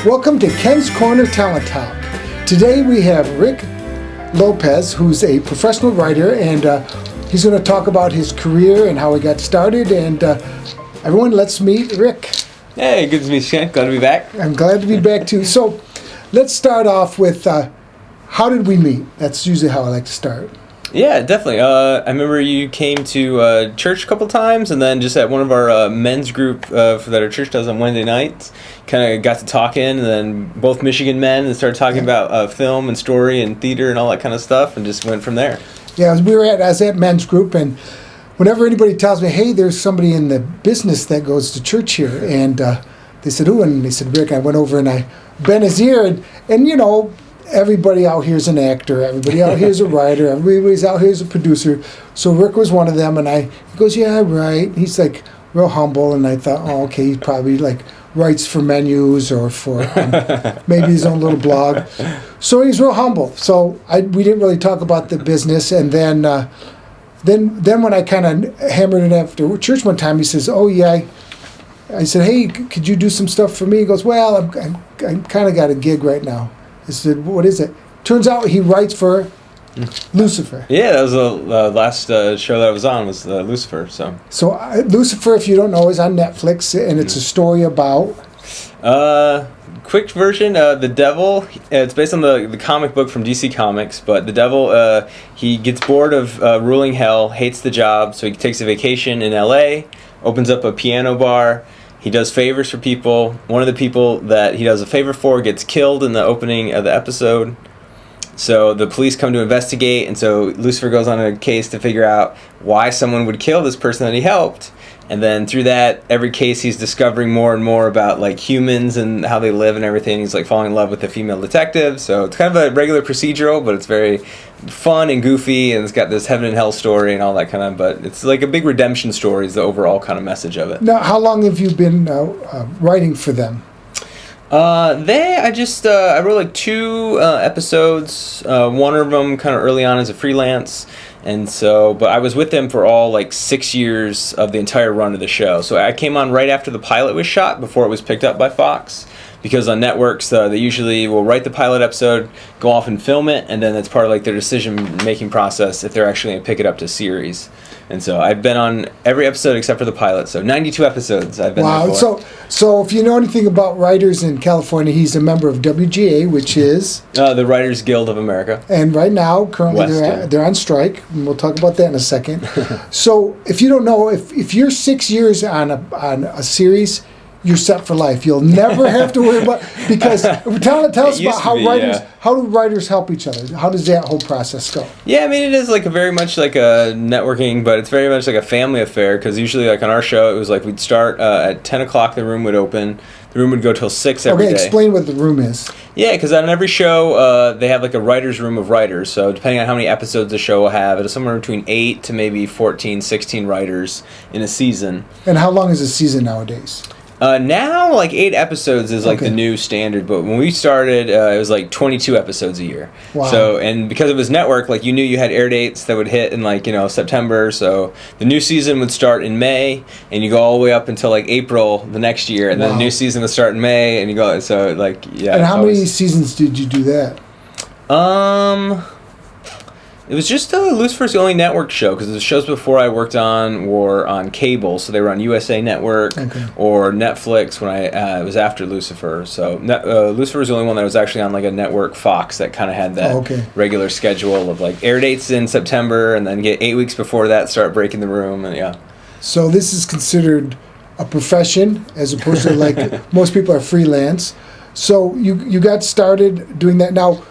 Welcome to Ken's Corner Talent Talk. Today we have Rick Lopez, who's a professional writer, and he's going to talk about his career and how he got started. And everyone, let's meet Rick. Hey, good to meet you, Ken. Glad to be back. I'm glad to be back too. So let's start off with how did we meet? That's usually how I like to start. Yeah, definitely. I remember you came to church a couple times, and then just at one of our men's group that our church does on Wednesday nights, kind of got to talking, and then both Michigan men, and started talking about film and story and theater and all that kind of stuff, and just went from there. Yeah, I was at men's group, and whenever anybody tells me, hey, there's somebody in the business that goes to church here, and they said, who? And they said, Rick. I went over and I bent his ear, and you know, everybody out here is an actor, everybody out here is a writer, everybody's out here is a producer. So Rick was one of them, and he goes, yeah, right. He's like real humble, and I thought, oh, okay, he probably like writes for menus or for maybe his own little blog. So he's real humble. So we didn't really talk about the business, and then when I kind of hammered it after church one time, he says, oh yeah, I said, hey, could you do some stuff for me? He goes, well, I'm kind of got a gig right now. I said, what is it? Turns out he writes for Lucifer. Yeah, that was the last show that I was on was Lucifer. So Lucifer, if you don't know, is on Netflix, and it's a story about... quick version, the devil, it's based on the comic book from DC Comics, but the devil, he gets bored of ruling hell, hates the job, so he takes a vacation in LA, opens up a piano bar. He does favors for people. One of the people that he does a favor for gets killed in the opening of the episode. So the police come to investigate, and so Lucifer goes on a case to figure out why someone would kill this person that he helped. And then through that, every case he's discovering more and more about like humans and how they live and everything. He's like falling in love with the female detective. So it's kind of a regular procedural, but it's very fun and goofy, and it's got this heaven and hell story and all that kind of, but it's like a big redemption story is the overall kind of message of it. Now, how long have you been writing for them? I wrote like 2 episodes, one of them kind of early on as a freelance. And so, but I was with them for all like 6 years of the entire run of the show. So I came on right after the pilot was shot, before it was picked up by Fox. Because on networks, they usually will write the pilot episode, go off and film it, and then it's part of like their decision-making process if they're actually going to pick it up to series. And so I've been on every episode except for the pilot. So 92 episodes I've been there for. Wow. So if you know anything about writers in California, he's a member of WGA, which is... the Writers Guild of America. And right now, currently, they're on strike. And we'll talk about that in a second. So if you don't know, if you're 6 years on a series... you're set for life. You'll never have to worry about, because tell us about how do writers help each other? How does that whole process go? Yeah, I mean, it is like very much like a networking, but it's very much like a family affair, because usually like on our show, it was like we'd start at 10 o'clock, the room would open. The room would go till 6 every day. Okay, explain what the room is. Yeah, because on every show, they have like a writer's room of writers. So depending on how many episodes the show will have, it's somewhere between 8 to maybe 14, 16 writers in a season. And how long is a season nowadays? Now, like 8 episodes is like the new standard, but when we started, it was like 22 episodes a year. Wow. So, and because it was network, like you knew you had air dates that would hit in like, September. So the new season would start in May, and you go all the way up until like April the next year, and then the new season would start in May, and you go, so like, yeah. And how many seasons did you do that? It was just Lucifer's the only network show, because the shows before I worked on were on cable, so they were on USA Network or Netflix when I was after Lucifer. So Lucifer was the only one that was actually on like a network, Fox, that kind of had that regular schedule of like air dates in September, and then get 8 weeks before that start breaking the room, and yeah. So this is considered a profession as opposed to like most people are freelance. So you got started doing that. Now,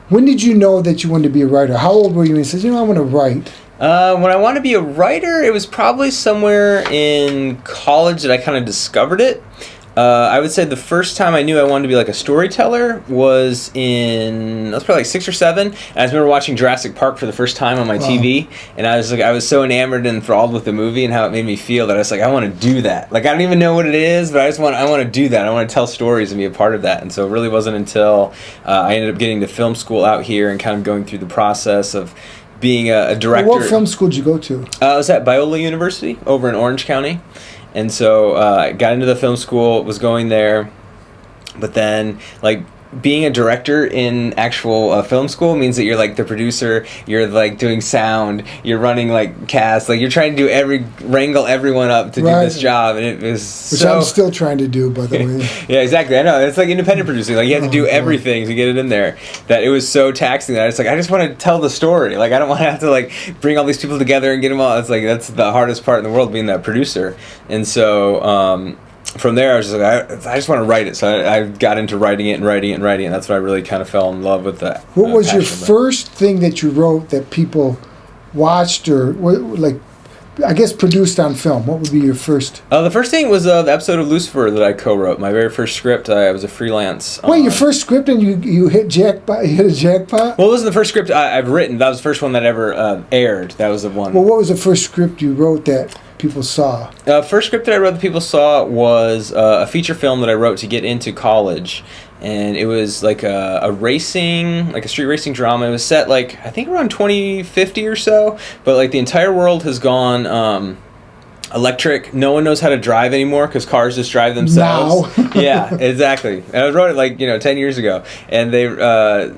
when did you know that you wanted to be a writer? How old were you when you said, I want to write? When I wanted to be a writer, it was probably somewhere in college that I kind of discovered it. I would say the first time I knew I wanted to be like a storyteller was probably like 6 or 7. And I remember watching Jurassic Park for the first time on my TV, and I was so enamored and enthralled with the movie and how it made me feel that I was like, I want to do that. Like I don't even know what it is, but I want to do that. I want to tell stories and be a part of that. And so it really wasn't until I ended up getting to film school out here and kind of going through the process of being a director. What film school did you go to? I was at Biola University over in Orange County. And so I got into the film school, was going there, But then, like, being a director in actual film school means that you're like the producer, you're like doing sound, you're running like cast, like you're trying to wrangle everyone up to do this job, and it was which I'm still trying to do, by the way. Yeah, exactly. I know, it's like independent producing, like you have to do everything to get it in there. That it was so taxing that I just want to tell the story. Like I don't want to have to like bring all these people together and get them all. It's like that's the hardest part in the world, being that producer. And so from there, I was just like, I just want to write it. So I got into writing it and writing it and writing it. And that's when I really kind of fell in love with that. What was your first thing that you wrote that people watched or, like, I guess produced on film? What would be your first? The first thing was the episode of Lucifer that I co-wrote. My very first script. I was a freelance. Wait, your first script and you hit jackpot? You hit a jackpot? Well, it wasn't the first script I've written. That was the first one that ever aired. That was the one. Well, what was the first script you wrote that people saw? First script that I wrote that people saw was a feature film that I wrote to get into college, and it was like a racing, like a street racing drama. It was set like I think around 2050 or so, but like the entire world has gone electric. No one knows how to drive anymore because cars just drive themselves. Now. Yeah, exactly. And I wrote it like 10 years ago, and they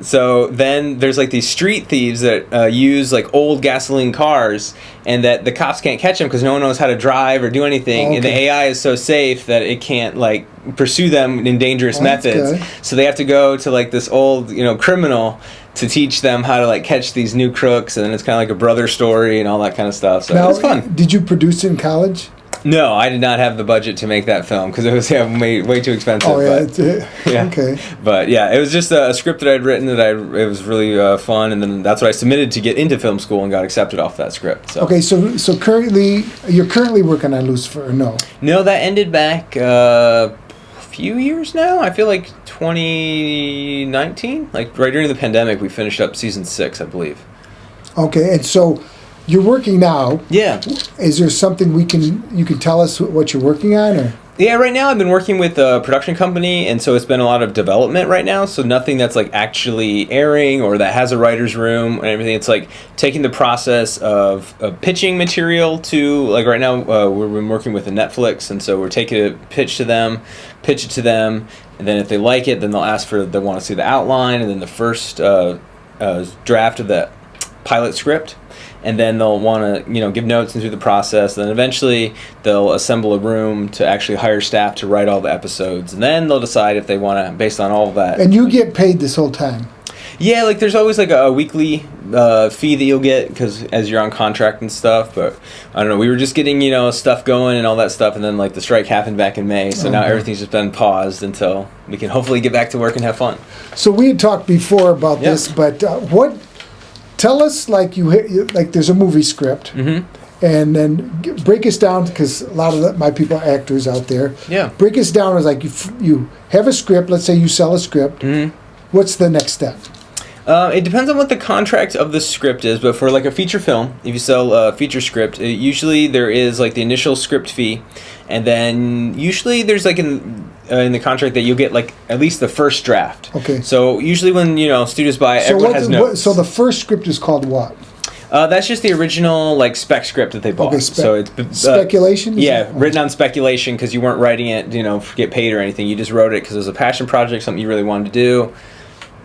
so then there's like these street thieves that use like old gasoline cars, and that the cops can't catch them because no one knows how to drive or do anything, and the AI is so safe that it can't like pursue them in dangerous methods. Good. So they have to go to like this old criminal to teach them how to like catch these new crooks, and then it's kind of like a brother story and all that kind of stuff. So now, it was fun. Did you produce it in college? No, I did not have the budget to make that film because it was way too expensive. Oh yeah, but, yeah. Okay. But yeah, it was just a script that I'd written that it was really fun, and then that's what I submitted to get into film school and got accepted off that script. So. Okay, so you're currently working on Lucifer, or no? No, that ended back a few years now. I feel like 2019, like right during the pandemic, we finished up season 6, I believe. Okay, and so you're working now. Yeah. Is there something you can tell us what you're working on, or? Yeah, right now I've been working with a production company, and so it's been a lot of development right now. So nothing that's like actually airing or that has a writer's room and everything. It's like taking the process of pitching material to, like right now we've been working with a Netflix, and so we're taking a pitch it to them, and then if they like it, then they'll ask they want to see the outline, and then the first draft of the pilot script. And then they'll want to, give notes and through the process. Then eventually they'll assemble a room to actually hire staff to write all the episodes. And then they'll decide if they want to, based on all of that. And you get paid this whole time? Yeah, like there's always like a weekly fee that you'll get because as you're on contract and stuff. But I don't know, we were just getting, stuff going and all that stuff. And then like the strike happened back in May. So now everything's just been paused until we can hopefully get back to work and have fun. So we had talked before about this, but tell us, like there's a movie script, and then break us down, because a lot of my people are actors out there. Yeah. Break us down as like you have a script. Let's say you sell a script. What's the next step? It depends on what the contract of the script is, but for like a feature film, if you sell a feature script, usually there is like the initial script fee, and then usually there's like in the contract that you'll get like at least the first draft. Okay. So usually when studios buy it, everyone has notes. So the first script is called what? That's just the original like spec script that they bought. Okay, so it's speculation. Written on speculation because you weren't writing it, to get paid or anything. You just wrote it because it was a passion project, something you really wanted to do.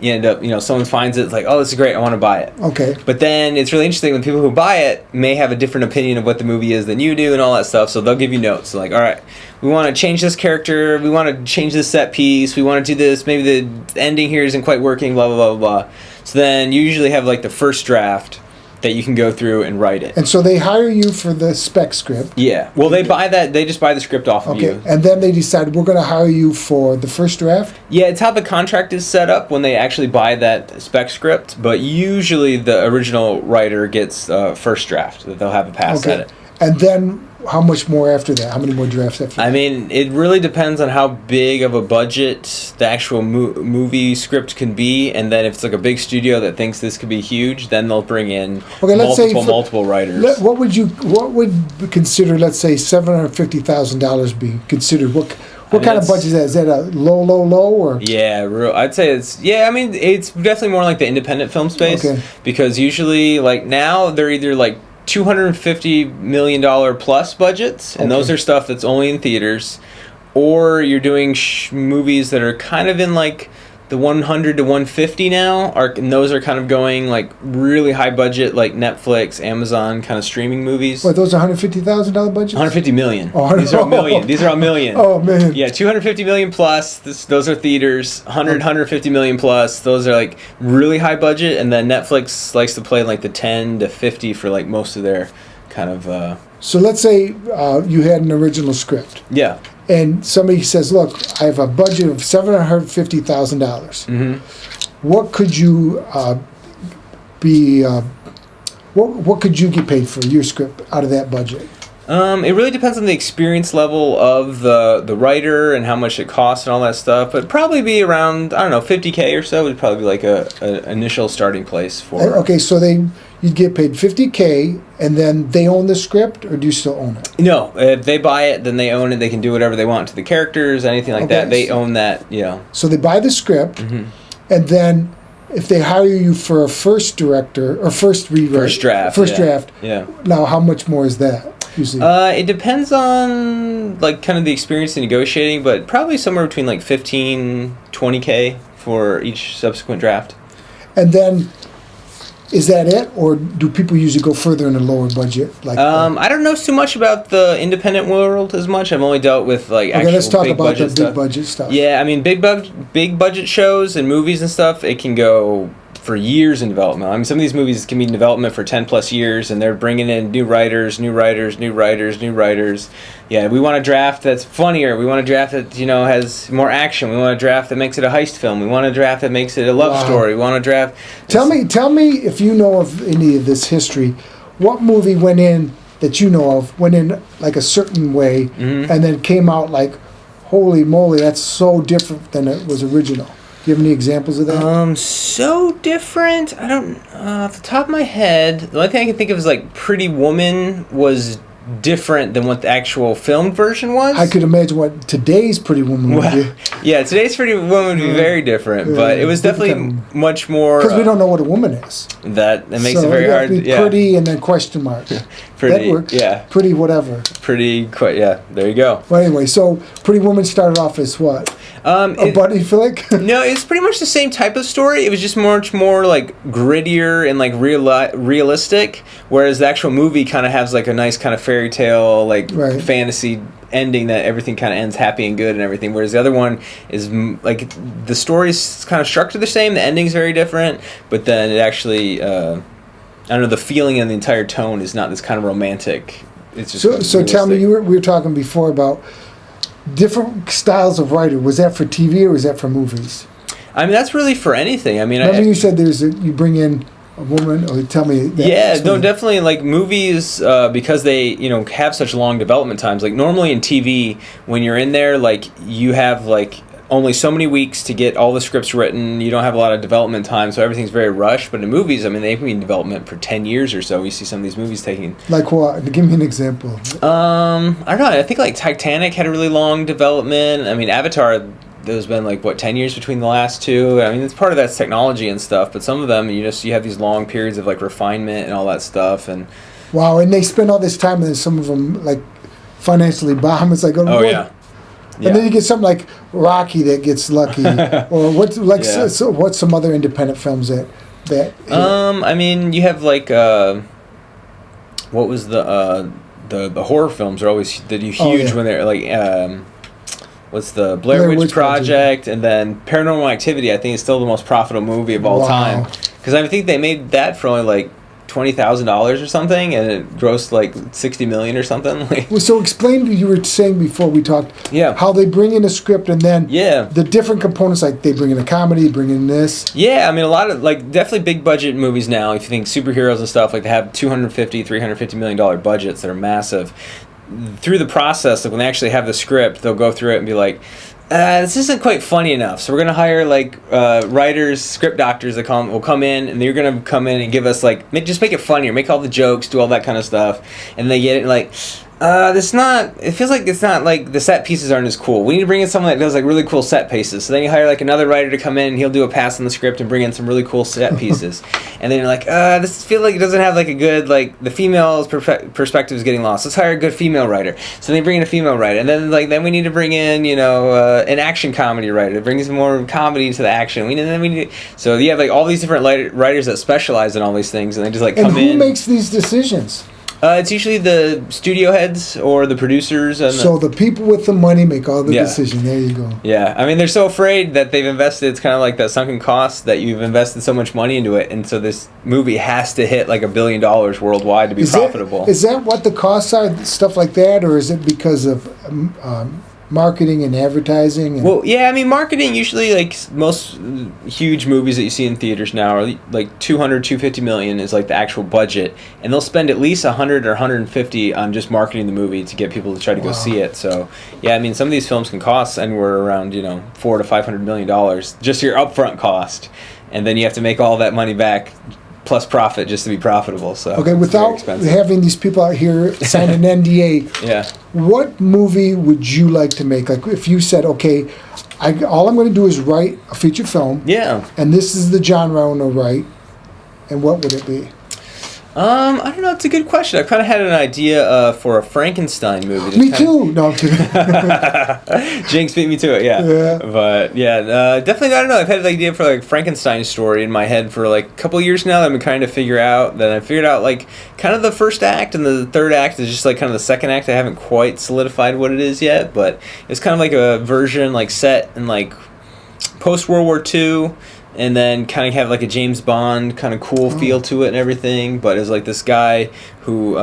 You end up, someone finds it, it's like, oh, this is great, I want to buy it. Okay. But then it's really interesting when people who buy it may have a different opinion of what the movie is than you do and all that stuff, so they'll give you notes. So like, all right, we want to change this character, we want to change this set piece, we want to do this, maybe the ending here isn't quite working, blah, blah, blah, blah. So then you usually have like the first draft that you can go through and write it. And so they hire you for the spec script. Yeah. Well, they just buy the script off of you. Okay. And then they decide, we're going to hire you for the first draft? Yeah, it's how the contract is set up when they actually buy that spec script, but usually the original writer gets first draft. They'll have a pass at it. And then how much more after that? How many more drafts after that? I mean, it really depends on how big of a budget the actual movie script can be, and then if it's like a big studio that thinks this could be huge, then they'll bring in multiple writers. What would consider, let's say, $750,000 be considered? What kind of budget is that? Is that a low, or? Yeah, I'd say it's definitely more like the independent film space, because usually like now they're either like $250 million plus budgets, and those are stuff that's only in theaters, or you're doing movies that are kind of in like the 100 to 150 now, and those are kind of going like really high budget, like Netflix, Amazon kind of streaming movies. What, those $150,000 budgets? 150 million. Oh, These are a million. These are a million. Oh man. Yeah, 250 million plus. Those are theaters. 150 million plus. Those are like really high budget, and then Netflix likes to play like the 10 to 50 for like most of their kind of. So let's say you had an original script. Yeah. And somebody says, "Look, I have a budget of $750,000. What could you What could you get paid for your script out of that budget?" It really depends on the experience level of the writer and how much it costs and all that stuff. But probably be around, I don't know, $50K or so would probably be like a initial starting place for. Okay, so you'd get paid $50K, and then they own the script, or do you still own it? No, if they buy it, then they own it. They can do whatever they want to the characters, anything like that. They own that, So they buy the script, and then if they hire you for a first director or first rewrite, first draft. Yeah. Now, how much more is that usually? It depends on like kind of the experience in negotiating, but probably somewhere between like 15, 20K for each subsequent draft. And then, is that it, or do people usually go further in a lower budget? Like, I don't know too much about the independent world as much. I've only dealt with like actual let's talk big about budget the stuff. big budget stuff. Yeah, I mean big budget shows and movies and stuff. It can go for years in development. I mean, some of these movies can be in development for 10 plus years, and they're bringing in new writers. Yeah, we want a draft that's funnier. We want a draft that, has more action. We want a draft that makes it a heist film. We want a draft that makes it a love story. We want a draft. Tell me if you know of any of this history. What movie went in like a certain way, and then came out like, holy moly, that's so different than it was original. Do you have any examples of that? So different. I don't, off the top of my head, the only thing I can think of is like Pretty Woman was different than what the actual filmed version was. I could imagine what today's Pretty Woman would be. Yeah, today's Pretty Woman would be very different, but it was definitely much more. Because we don't know what a woman is. That makes it very hard. To be pretty and then question mark. Pretty, that works. Yeah. Pretty whatever. Pretty, quite, yeah. There you go. Well, anyway, so Pretty Woman started off as what? A buddy flick? No, it's pretty much the same type of story. It was just much more like grittier and like realistic, whereas the actual movie kind of has like a nice kind of fairy tale, like fantasy ending that everything kind of ends happy and good and everything, whereas the other one is like the story's kind of structured the same, the ending's very different, but then it actually, I don't know, the feeling and the entire tone is not this kind of romantic. It's just so tell me, we were talking before about different styles of writer. Was that for TV or was that for movies? I mean, that's really for anything. I mean, remember you said you bring in a woman, or tell me that. Yeah, no, definitely, like movies, because they, have such long development times. Like normally in TV, when you're in there, like you have like only so many weeks to get all the scripts written. You don't have a lot of development time, so everything's very rushed. But in movies, I mean, they can be in development for 10 years or so. You see some of these movies taking... Like what? Give me an example. I don't know. I think like Titanic had a really long development. I mean, Avatar, there's been like, 10 years between the last two? I mean, it's part of that's technology and stuff. But some of them, you have these long periods of like refinement and all that stuff. And wow, and they spend all this time, and then some of them like financially bomb. It's like, yeah. And then you get something like Rocky that gets lucky, or what's what's some other independent films that. I mean, you have like what was the horror films are always huge when they're like what's the Blair Witch Project, and then Paranormal Activity. I think is still the most profitable movie of all time, because I think they made that for only like $20,000 or something, and it grossed like $60 million or something. Well, so explain. You were saying before we talked, how they bring in a script, and then the different components, like they bring in a comedy, bring in this. Yeah, I mean, a lot of like definitely big budget movies now. If you think superheroes and stuff, like they have $250-350 million budgets that are massive. Through the process, like when they actually have the script, they'll go through it and be like, this isn't quite funny enough, so we're going to hire like writers, script doctors that will come in, and they're going to come in and give us like, just make it funnier, make all the jokes, do all that kind of stuff, and they get it like, It's not. It feels like it's not like the set pieces aren't as cool. We need to bring in someone that does like really cool set pieces. So then you hire like another writer to come in, and he'll do a pass on the script and bring in some really cool set pieces. And then you're like, this feels like it doesn't have like a good like the female's perspective is getting lost. Let's hire a good female writer. So they bring in a female writer, and then we need to bring in an action comedy writer to bring some more comedy to the action. So you have like all these different writers that specialize in all these things, and they just like come in. And who makes these decisions? It's usually the studio heads or the producers. And so the people with the money make all the decisions. There you go. Yeah. I mean, they're so afraid that they've invested. It's kind of like that sunken cost that you've invested so much money into it. And so this movie has to hit like $1 billion worldwide to be profitable. Is that what the costs are, stuff like that? Or is it because of marketing and advertising? Well, yeah, I mean, marketing usually, like most huge movies that you see in theaters now are like 250 million is like the actual budget, and they'll spend at least 100 or 150 on just marketing the movie to get people to try to go see it. So yeah, I mean, some of these films can cost anywhere around $400 to $500 million just your upfront cost, and then you have to make all that money back plus profit just to be profitable. So okay, without having these people out here sign an NDA, yeah, what movie would you like to make? Like if you said, okay, all I'm going to do is write a feature film, and this is the genre I want to write, and what would it be? I don't know. It's a good question. I kind of had an idea for a Frankenstein movie. Me too. No, I'm kidding. Jinx beat me to it. Yeah. But yeah, definitely. I don't know. I've had the idea for like Frankenstein story in my head for like a couple of years now. That I've been trying to figure out. Then I figured out like kind of the first act, and the third act is just like kind of the second act. I haven't quite solidified what it is yet, but it's kind of like a version like set in like post World War II. And then kind of have like a James Bond kind of cool feel to it and everything. But it's like this guy who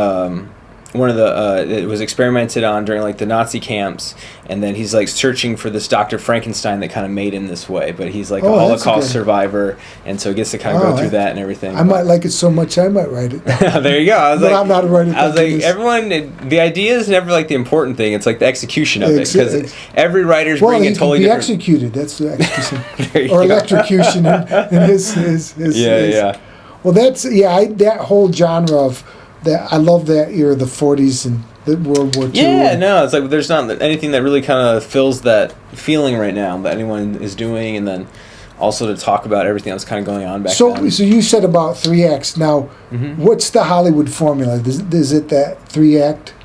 it was experimented on during like the Nazi camps, and then he's like searching for this Dr. Frankenstein that kind of made him this way. But he's like a Holocaust survivor, and so he gets to kind of go through that and everything. I might like it so much I might write it. There you go. I'm not writing. I was like, everyone. The idea is never like the important thing. It's like the execution of it, because every writer's bringing totally different. Executed. That's the execution, or electrocution in his. Yeah. Well, that's that whole genre of. I love that era, the 40s and the World War II. Yeah, no, it's like there's not anything that really kind of fills that feeling right now that anyone is doing, and then also to talk about everything that's kind of going on back then. So you said about 3 acts. Now, what's the Hollywood formula? Is it that 3-act?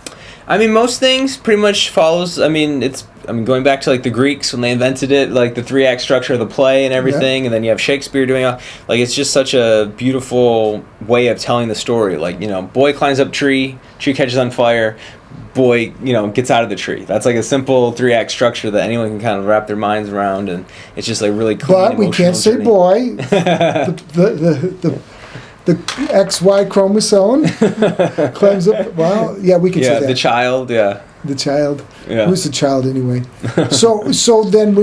I mean, most things pretty much follows. I mean, going back to like the Greeks when they invented it, like the 3-act structure of the play and everything, and then you have Shakespeare doing it. Like it's just such a beautiful way of telling the story. Like boy climbs up tree catches on fire, boy gets out of the tree. That's like a simple 3-act structure that anyone can kind of wrap their minds around, and it's just like really clean. But we can't say boy. The XY chromosome climbs up. Well, yeah, we can say that. Yeah, the child. Yeah. The child. Yeah. Who's the child anyway? So then,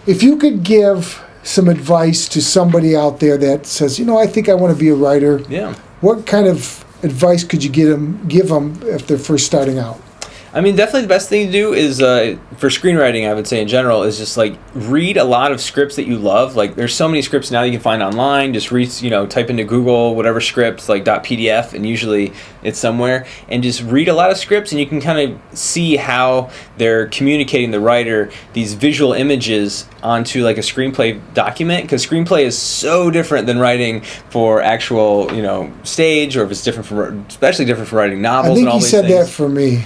if you could give some advice to somebody out there that says, I think I want to be a writer. Yeah. What kind of advice could you give them if they're first starting out? I mean, definitely the best thing to do is, for screenwriting, I would say in general, is just like read a lot of scripts that you love. Like there's so many scripts now you can find online. Just read, type into Google whatever scripts, like .pdf, and usually it's somewhere. And just read a lot of scripts, and you can kind of see how they're communicating the writer these visual images onto like a screenplay document, because screenplay is so different than writing for actual stage, or if it's especially different from writing novels. I think you said that for me.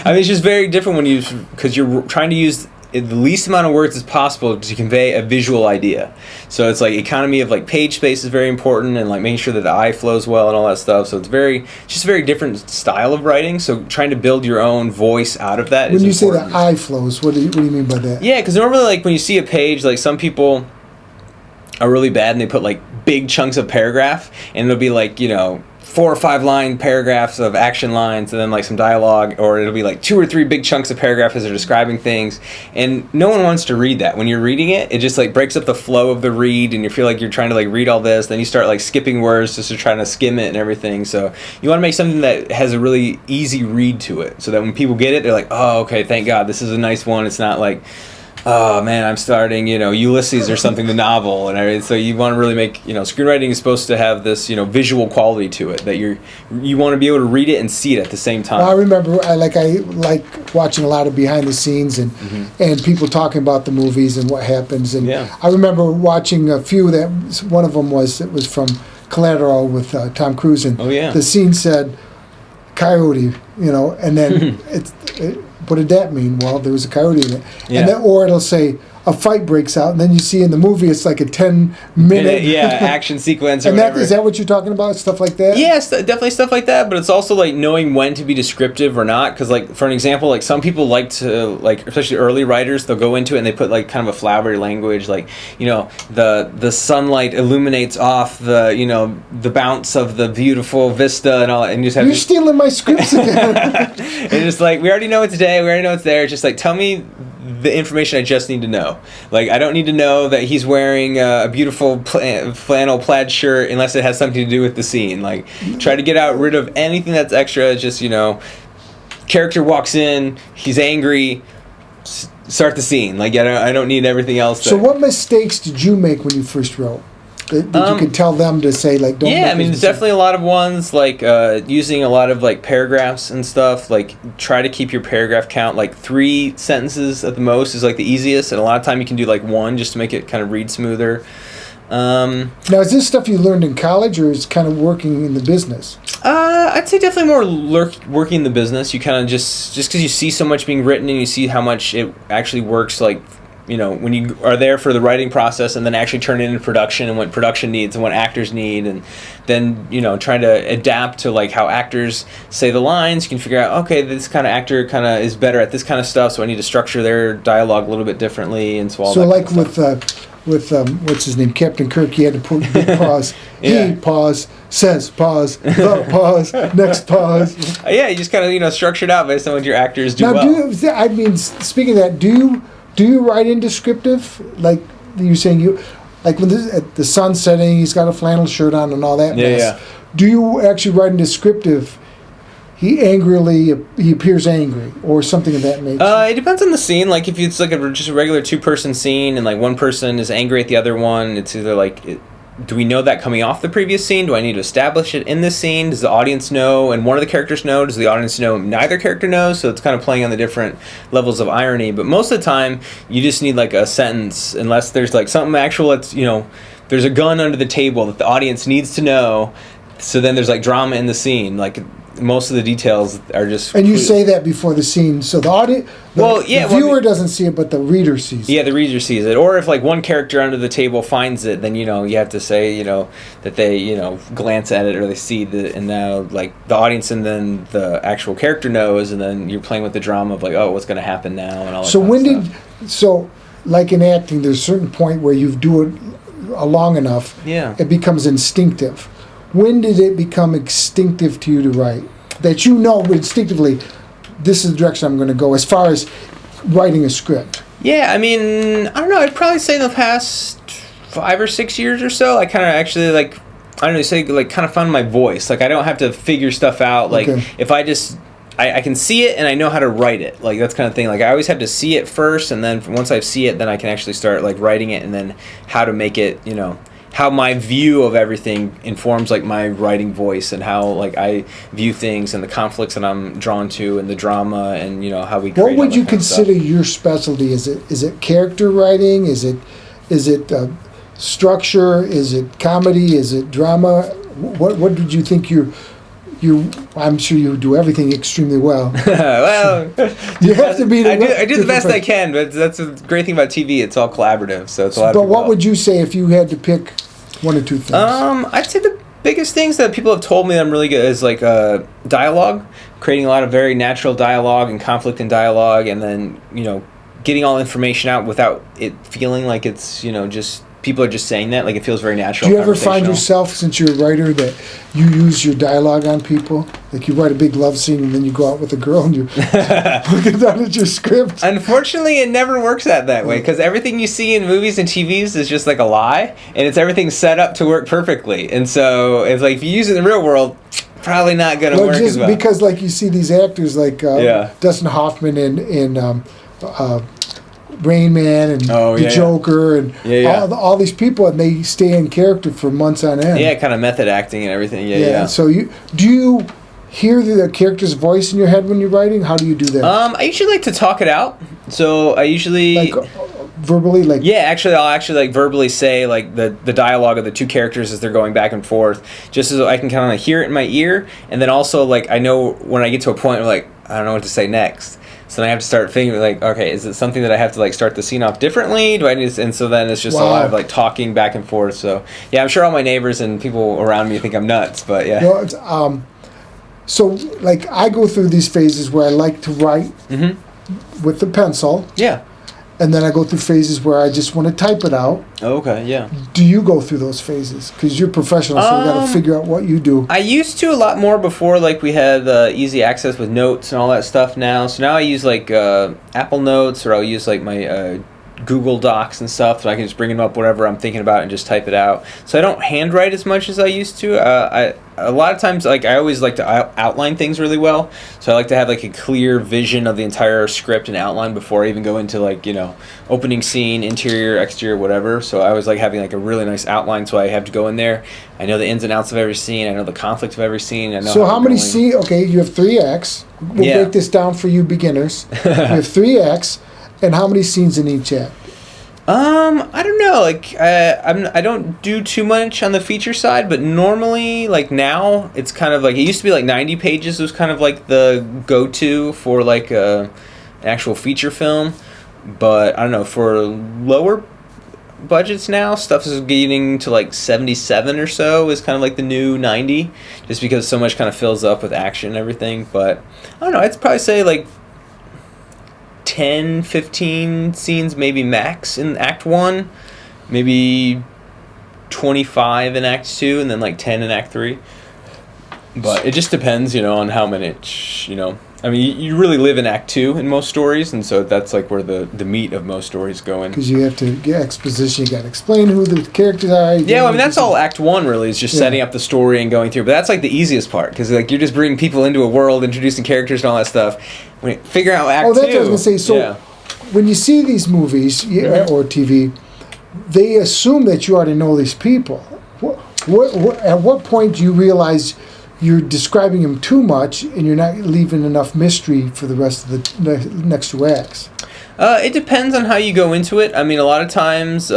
I mean, it's just very different because you're trying to use the least amount of words as possible to convey a visual idea. So it's like economy of like page space is very important, and like making sure that the eye flows well and all that stuff. So it's just a very different style of writing. So trying to build your own voice out of that is important. When you say the eye flows, what do you mean by that? Yeah, because normally like when you see a page, like some people are really bad and they put like big chunks of paragraph, and it'll be like 4 or 5 line paragraphs of action lines, and then like some dialogue, or it'll be like 2 or 3 big chunks of paragraph as they're describing things, and no one wants to read that. When you're reading it, it just like breaks up the flow of the read, and you feel like you're trying to like read all this, then you start like skipping words just to try to skim it and everything. So you want to make something that has a really easy read to it, so that when people get it, they're like, oh, okay, thank God, this is a nice one. It's not like oh man, I'm starting, Ulysses or something, the novel, and everything. So you want to really make, screenwriting is supposed to have this, visual quality to it that you want to be able to read it and see it at the same time. Well, I remember I like watching a lot of behind the scenes and people talking about the movies and what happens. And I remember watching a few that one of them was from Collateral with Tom Cruise, and the scene said coyote, and then what did that mean? Well, there was a coyote in it. And then, or it'll say a fight breaks out, and then you see in the movie it's like a 10-minute action sequence or and whatever. Is that what you're talking about? Stuff like that? Yes, definitely stuff like that, but it's also like knowing when to be descriptive or not, because like for an example, like some people like to, like especially early writers, they'll go into it and they put like kind of a flowery language, like the sunlight illuminates off the bounce of the beautiful vista and all, and you just have You're stealing my scripts again. and just like, we already know it's day, we already know it's there, just like tell me the information I just need to know. Like, I don't need to know that he's wearing a beautiful flannel plaid shirt unless it has something to do with the scene. Like, try to get rid of anything that's extra. It's just, character walks in, he's angry, start the scene. Like, I don't need everything else. So what mistakes did you make when you first wrote? That you could tell them to say, like, don't make I mean, there's definitely a lot of ones, like, using a lot of, like, paragraphs and stuff. Like, try to keep your paragraph count, like, 3 sentences at the most is, like, the easiest. And a lot of time you can do, like, 1 just to make it kind of read smoother. Now, is this stuff you learned in college, or is kind of working in the business? I'd say definitely more working in the business. You kind of just because you see so much being written and you see how much it actually works, like, when you are there for the writing process and then actually turn it into production and what production needs and what actors need, and then, trying to adapt to like how actors say the lines, you can figure out, okay, this kind of actor kind of is better at this kind of stuff, so I need to structure their dialogue a little bit differently, and so all so that like kind of with what's his name, Captain Kirk, he had to put big pause. He pause, says pause, the pause, next pause. You just kind of structure it out based on what your actors do now, well. Speaking of that, do you write in descriptive? Like you're saying, like when at the sun setting, he's got a flannel shirt on and all that mess. Do you actually write in descriptive? He appears angry, or something of that nature. It depends on the scene. Like if it's like just a regular 2-person scene, and like one person is angry at the other one, it's either like, do we know that coming off the previous scene? Do I need to establish it in this scene? Does the audience know and one of the characters know? Does the audience know neither character knows? So it's kind of playing on the different levels of irony. But most of the time, you just need like a sentence, unless there's like something actual that's, there's a gun under the table that the audience needs to know. So then there's like drama in the scene. Like most of the details are just... And you say that before the scene, so the viewer doesn't see it, but the reader sees it. Yeah, the reader sees it. Or if like one character under the table finds it, then you have to say that they glance at it or they see it, and now like the audience and then the actual character knows, and then you're playing with the drama of like, oh, what's going to happen now, and all that. So like in acting, there's a certain point where you do it long enough, it becomes instinctive. When did it become instinctive to you to write? That instinctively, this is the direction I'm going to go as far as writing a script. Yeah, I mean, I don't know. I'd probably say in the past 5 or 6 years or so, I kind of actually kind of found my voice. Like I don't have to figure stuff out. Like if I can see it and I know how to write it. Like that's kind of thing. Like I always have to see it first, and then once I see it, then I can actually start like writing it, and then how to make it, how my view of everything informs like my writing voice, and how like I view things and the conflicts that I'm drawn to and the drama, and how we create. What would you consider your specialty? Is it character writing? Is it structure? Is it comedy? Is it drama? What did you think I'm sure you do everything extremely well. Well, you have to be. I do the best I can, but that's the great thing about TV. It's all collaborative, so it's a lot. But what would you say if you had to pick 1 or 2 things? I'd say the biggest things that people have told me that I'm really good is like dialogue, creating a lot of very natural dialogue and conflict in dialogue, and then getting all information out without it feeling like it's just. People are just saying that, like it feels very natural. Do you ever find yourself, since you're a writer, that you use your dialogue on people? Like you write a big love scene and then you go out with a girl and you're looking down at your script? Unfortunately, it never works out that way, because everything you see in movies and TVs is just like a lie, and it's everything set up to work perfectly. And so it's like if you use it in the real world, probably not going to work as well. Because like you see these actors like Dustin Hoffman in Rain Man and the Joker and all these people, and they stay in character for months on end. Yeah, kind of method acting and everything. Yeah. So do you hear the character's voice in your head when you're writing? How do you do that? I usually like to talk it out. So I usually verbally, like I'll actually like verbally say like the dialogue of the two characters as they're going back and forth, just so I can kind of hear it in my ear, and then also like I know when I get to a point where like I don't know what to say next. So then I have to start thinking like, okay, is it something that I have to like start the scene off differently? Do I need to, and so then it's just a lot of like talking back and forth. So yeah, I'm sure all my neighbors and people around me think I'm nuts, but yeah. No, so like I go through these phases where I like to write with the pencil. Yeah. And then I go through phases where I just want to type it out. Okay, yeah. Do you go through those phases? Because you're professional, so we got to figure out what you do. I used to a lot more before, like we had easy access with notes and all that stuff now. So now I use like Apple Notes, or I'll use like my Google Docs and stuff, so I can just bring them up whatever I'm thinking about and just type it out. So I don't handwrite as much as I used to. A lot of times, like I always like to outline things really well. So I like to have like a clear vision of the entire script and outline before I even go into like, you know, opening scene, interior, exterior, whatever. So I always like having like a really nice outline, so I have to go in there. I know the ins and outs of every scene. I know the conflict of every scene. I know. So how many scenes? Okay, you have 3 acts. We'll break this down for you beginners. You have 3 acts. And how many scenes in each act? I don't know. Like, I don't do too much on the feature side, but normally, like now, it's kind of like it used to be like 90 pages was kind of like the go-to for like an actual feature film. But I don't know, for lower budgets now, stuff is getting to like 77 or so is kind of like the new 90, just because so much kind of fills up with action and everything. But I don't know. I'd probably say like 10, 15 scenes maybe max in Act 1, maybe 25 in Act 2, and then like 10 in Act 3. But it just depends, you know, on how many, you know. I mean, you really live in Act 2 in most stories, and so that's like where the meat of most stories go in. Because you have to get exposition, you got to explain who the characters are. Yeah, I mean, that's all Act 1 really, is just setting up the story and going through. But that's like the easiest part, because like you're just bringing people into a world, introducing characters and all that stuff. When you figure out Act 2... Oh, that's what I was going to say. So when you see these movies or TV, they assume that you already know these people. At what point do you realize you're describing them too much and you're not leaving enough mystery for the rest of the next 2 acts? It depends on how you go into it. I mean, a lot of times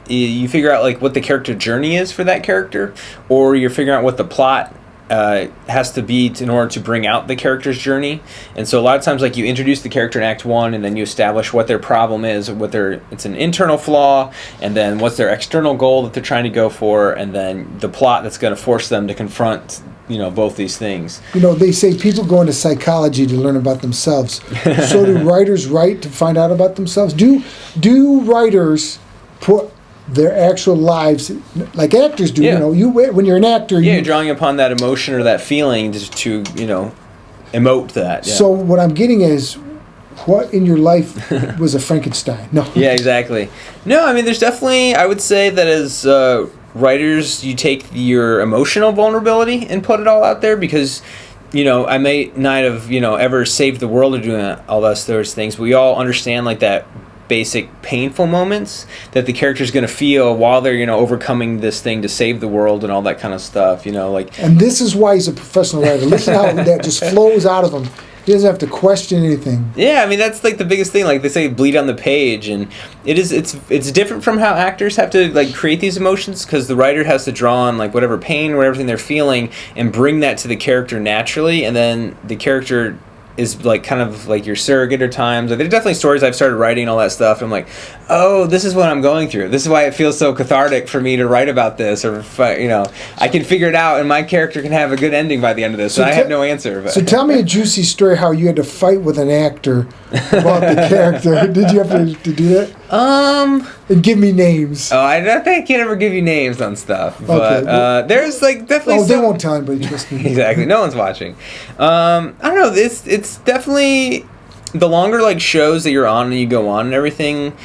you figure out like what the character journey is for that character, or you're figuring out what the plot has to be in order to bring out the character's journey. And so a lot of times, like, you introduce the character in Act 1, and then you establish what their problem is, it's an internal flaw, and then what's their external goal that they're trying to go for, and then the plot that's going to force them to confront, you know, both these things. You know, they say people go into psychology to learn about themselves. So do writers write to find out about themselves? Do writers put their actual lives, like actors do, you know, when you're an actor... you're drawing upon that emotion or that feeling to you know, emote that. Yeah. So what I'm getting is, what in your life was a Frankenstein? No. Yeah, exactly. No, I mean, there's definitely, I would say that as writers, you take your emotional vulnerability and put it all out there, because... You know, I may not have, you know, ever saved the world or doing all those things, but we all understand, like, that basic painful moments that the character's going to feel while they're, you know, overcoming this thing to save the world and all that kind of stuff, you know, like... And this is why he's a professional writer. Listen how that just flows out of him. He doesn't have to question anything. Yeah, I mean, that's like the biggest thing. Like they say, bleed on the page, and it's different from how actors have to like create these emotions, because the writer has to draw on like whatever pain or everything they're feeling and bring that to the character naturally, and then the character is like kind of like your surrogate at times. There's definitely stories I've started writing and all that stuff, and I'm like, oh, this is what I'm going through. This is why it feels so cathartic for me to write about this, or you know, I can figure it out, and my character can have a good ending by the end of this. So I have no answer. But. So tell me a juicy story how you had to fight with an actor about the character. Did you have to do that? And give me names. Oh, I can't ever give you names on stuff. But okay, there's like definitely. Oh, they won't tell anybody. Trust me. Exactly. No one's watching. I don't know. It's definitely the longer like shows that you're on and you go on and everything.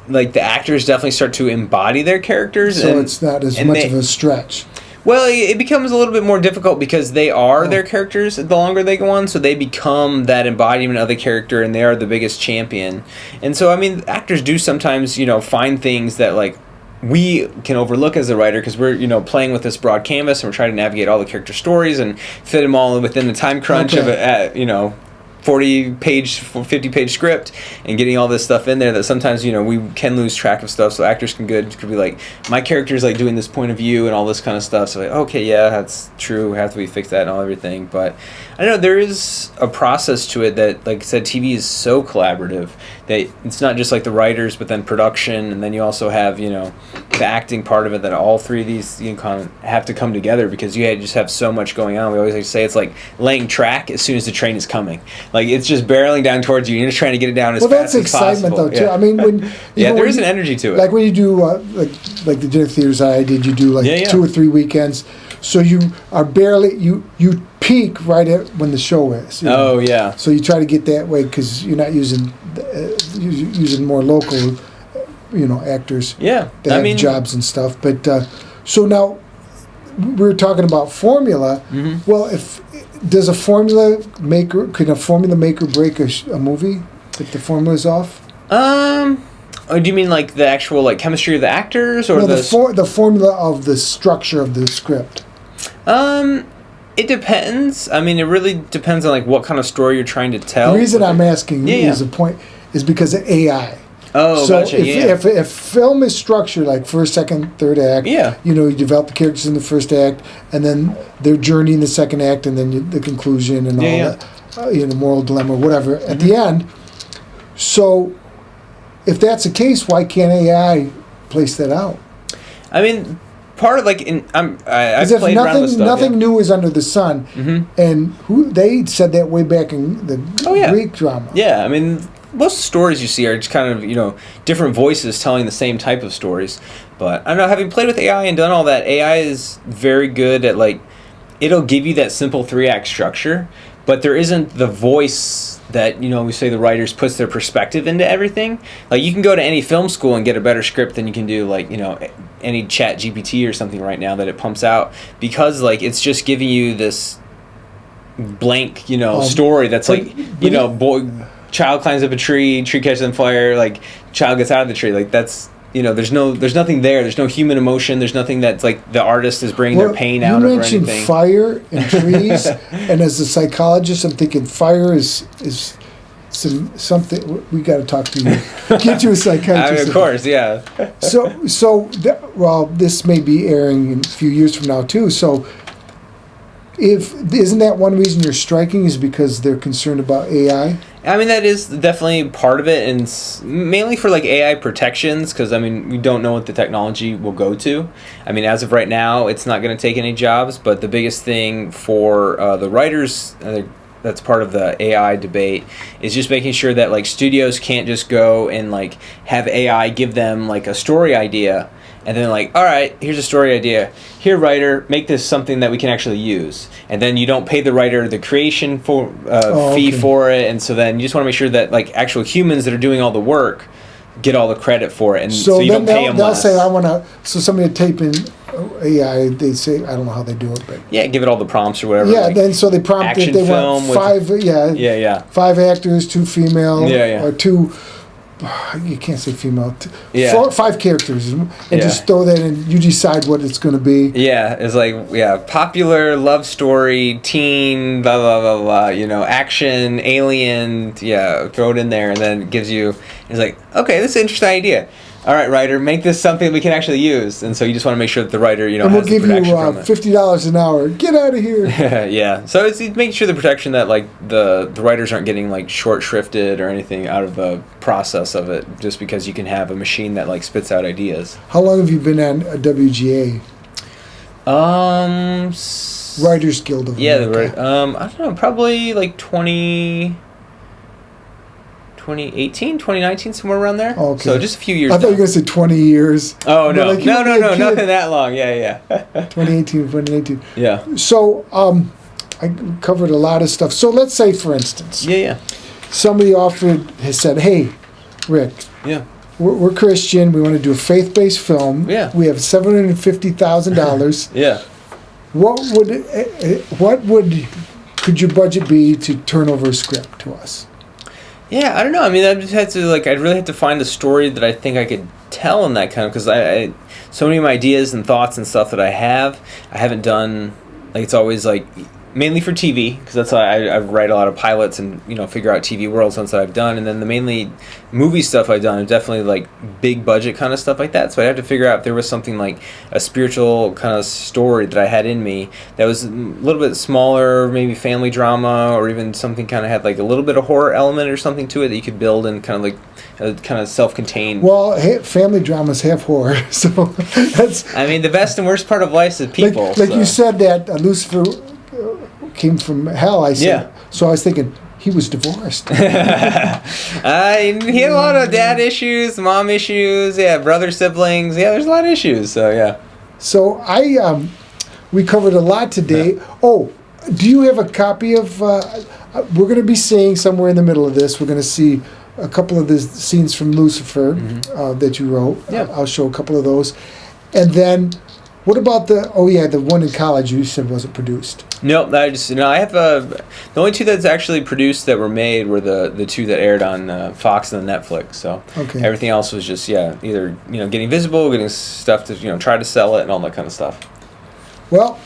Like the actors definitely start to embody their characters. So it's not as much of a stretch. Well, it becomes a little bit more difficult because they are their characters the longer they go on, so they become that embodiment of the character, and they are the biggest champion. And so, I mean, actors do sometimes, find things that, like, we can overlook as a writer because we're, playing with this broad canvas, and we're trying to navigate all the character stories and fit them all within the time crunch of a, 40-page, 50-page script, and getting all this stuff in there that sometimes, we can lose track of stuff. So actors could be like, my character's like doing this point of view and all this kind of stuff. So like, okay, yeah, that's true. Have to fix that and all everything. But I don't know, there is a process to it that, like I said, TV is so collaborative that it's not just like the writers, but then production, and then you also have, the acting part of it, that all three of these kind of have to come together because you just have so much going on. We always like to say it's like laying track as soon as the train is coming. Like, it's just barreling down towards you. You're just trying to get it down as fast as possible. Well, that's excitement, though, too. I mean, when... there is an energy to it. Like when you do, like the dinner theaters I did, you do 2 or 3 weekends. So you are barely... You peak right at when the show is. Oh, yeah. So you try to get that way because you're not using more local, actors. Yeah. That have jobs and stuff. But, so now, we're talking about formula. Mm-hmm. Well, can a formula maker break a movie if the formula's off? Oh, do you mean like the actual like chemistry of the actors, or the formula of the structure of the script? It depends. I mean, it really depends on like what kind of story you're trying to tell. The reason I'm asking is because of AI. Oh, so gotcha. if film is structured like first, second, third act, you develop the characters in the first act, and then their journey in the second act, and then the conclusion and all that, moral dilemma, whatever at the end. So, if that's the case, why can't AI place that out? I mean, part of like I've played around with stuff. Nothing new is under the sun, and they said that way back in the Greek drama. Yeah, I mean, most stories you see are just kind of different voices telling the same type of stories. But I don't know, having played with AI and done all that, AI is very good at like it'll give you that simple 3-act structure, but there isn't the voice that, we say the writers puts their perspective into everything. Like, you can go to any film school and get a better script than you can do, like, any chat GPT or something right now that it pumps out, because, like, it's just giving you this blank, story that's like, child climbs up a tree catches on fire, like, child gets out of the tree. Like, that's... there's nothing there. There's no human emotion. There's nothing that's like the artist is bringing their pain out of or anything. You mentioned fire and trees, and as a psychologist, I'm thinking fire is something we got to talk to you. Get you a psychiatrist. Of course, yeah. Well, this may be airing in a few years from now too. So, isn't that one reason you're striking is because they're concerned about AI? I mean, that is definitely part of it, and mainly for like AI protections, because I mean, we don't know what the technology will go to. I mean, as of right now, it's not going to take any jobs, but the biggest thing for the writers, that's part of the AI debate, is just making sure that like studios can't just go and like have AI give them like a story idea, and then like, all right, here's a story idea. Here, writer, make this something that we can actually use. And then you don't pay the writer the creation fee for it. And so then you just want to make sure that like actual humans that are doing all the work get all the credit for it. And so you don't pay them less. They'll say, I want to, so somebody type in AI, they say, I don't know how they do it, but. Yeah, give it all the prompts or whatever. Yeah, like then so they prompt it, they want 5 actors, 2 female, or 2, you can't say female. 5 characters, and just throw that in. You decide what it's going to be. Yeah, it's like popular love story, teen, blah blah blah blah. Action, alien. Yeah, throw it in there, and then it gives you. It's like, okay, this is an interesting idea. All right, writer, make this something we can actually use. And so you just want to make sure that the writer, and we'll has give the protection you $50 an hour. Get out of here. Yeah. So it's making sure the protection that like the writers aren't getting like short shrifted or anything out of the process of it, just because you can have a machine that like spits out ideas. How long have you been on a WGA? Writers Guild of America. I don't know, probably like 2018, 2019, somewhere around there. Okay. So just a few years. I thought you were going to say 20 years. Oh, no. Like no, nothing that long. Yeah. 2018. Yeah. So I covered a lot of stuff. So let's say, for instance. Yeah. Somebody has said, hey, Rick. Yeah. We're Christian. We want to do a faith-based film. Yeah. We have $750,000. Yeah. could your budget be to turn over a script to us? Yeah, I don't know. I mean, I'd really have to find a story that I think I could tell in that kind of, because I so many of my ideas and thoughts and stuff that I haven't done. Like, it's always like mainly for TV, because that's why I write a lot of pilots and figure out TV worlds that I've done, and then the mainly movie stuff I've done is definitely like big budget kind of stuff like that. So I'd have to figure out if there was something like a spiritual kind of story that I had in me that was a little bit smaller, maybe family drama, or even something kind of had like a little bit of horror element or something to it that you could build in kind of like a kind of self-contained. Well, family dramas have horror, so that's. I mean, the best and worst part of life is people. Like you said that Lucifer came from hell. I said. Yeah. So I was thinking he was divorced. He had a lot of dad issues, mom issues, brother, siblings. Yeah, there's a lot of issues. So yeah. So we covered a lot today. Yeah. Oh, do you have a copy of? We're going to be seeing somewhere in the middle of this. We're going to see a couple of the scenes from Lucifer that you wrote. Yeah. I'll show a couple of those, and then. What about the one in college you said wasn't produced? No, I have the only two that's actually produced that were made were the two that aired on Fox and Netflix. So everything else was just either getting visible, getting stuff to try to sell it and all that kind of stuff. Well,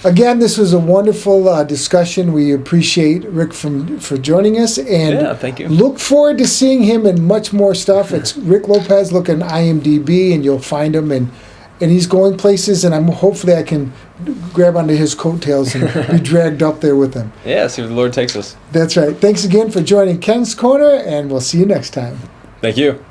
again, this was a wonderful discussion. We appreciate Rick for joining us, and thank you. Look forward to seeing him in much more stuff. It's Rick Lopez. Look on IMDb, and you'll find him and he's going places, and hopefully I can grab onto his coattails and be dragged up there with him. Yeah, see where the Lord takes us. That's right. Thanks again for joining Ken's Corner, and we'll see you next time. Thank you.